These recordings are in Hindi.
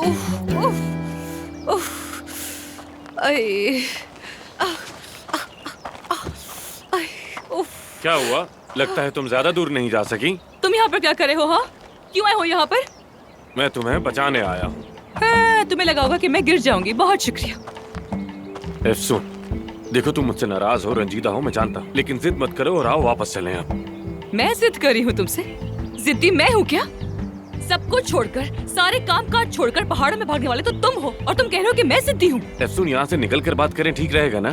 उफ, उफ, उफ, आई, आई, उफ। क्या हुआ? लगता है तुम ज्यादा दूर नहीं जा सकी। तुम यहाँ पर क्या करे हो? हाँ, क्यों आए हो यहाँ पर? मैं तुम्हें बचाने आया हूँ। हाँ, तुम्हें लगा होगा कि मैं गिर जाऊंगी। बहुत शुक्रिया। सुन, देखो तुम मुझसे नाराज हो, रंजीदा हो, मैं जानता हूँ, लेकिन जिद मत करो और आओ वापस चलें अब। मैं जिद करी हूँ तुमसे? जिद्दी मैं हूँ क्या? सब कुछ छोड़कर, सारे काम काज छोड़कर पहाड़ों में भागने वाले तो तुम हो, और तुम कह रहे हो कि मैं जिद्दी हूँ। सुन, यहाँ से निकल कर बात करें, ठीक रहेगा ना?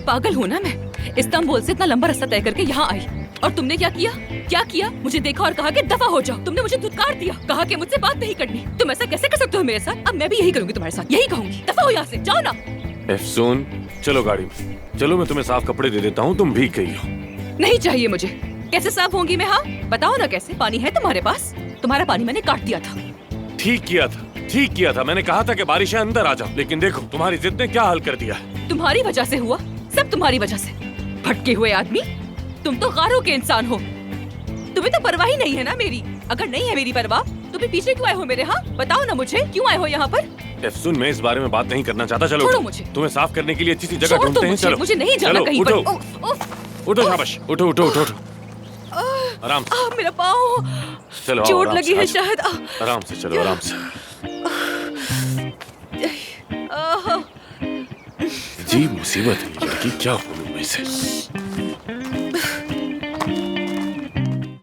पागल हूँ ना मैं? इस्तांबुल से इतना लंबा रास्ता तय करके यहाँ आई, और तुमने क्या किया? क्या किया? मुझे देखा और कहा कि दफा हो जाओ। तुमने मुझे धुतकार दिया, कहा कि मुझसे बात नहीं करनी। तुम ऐसा कैसे कर सकते हो मेरे साथ? अब मैं भी यही करूंगी तुम्हारे साथ, यही कहूंगी। दफा हो यहाँ से, जाओ ना। सुन, चलो गाड़ी में, चलो मैं तुम्हें साफ कपड़े दे देता हूँ, तुम भीग गई हो। नहीं चाहिए मुझे। कैसे साफ होंगी मैं? हाँ बताओ ना कैसे? पानी है तुम्हारे पास? तुम्हारा पानी मैंने काट दिया था। ठीक किया था, ठीक किया था। मैंने कहा था कि बारिश है, अंदर आ जाओ, लेकिन देखो तुम्हारी जिद ने क्या हाल कर दिया है। तुम्हारी वजह से हुआ, सब तुम्हारी वजह से। भटके हुए आदमी, तुम तो गारों के इंसान हो। तुम्हें तो परवाह ही नहीं है ना मेरी। अगर नहीं है मेरी परवाह तो भी पीछे क्यों आए हो मेरे? हाँ बताओ ना मुझे, क्यों आए हो यहाँ पर? सुन, मैं इस बारे में बात नहीं करना चाहता। चलो छोड़ो मुझे। तुम्हें साफ करने के लिए अच्छी सी जगह ढूंढते हैं। चलो मुझे नहीं जाना कहीं पर। उठो शाबाश, उठो उठो उठो उठो, आराम से। मेरा पाँव, चलो चोट लगी है शायद। आराम से चलो, आराम से। जी मुसीबत है लड़की, क्या बोलूं मैं इसे।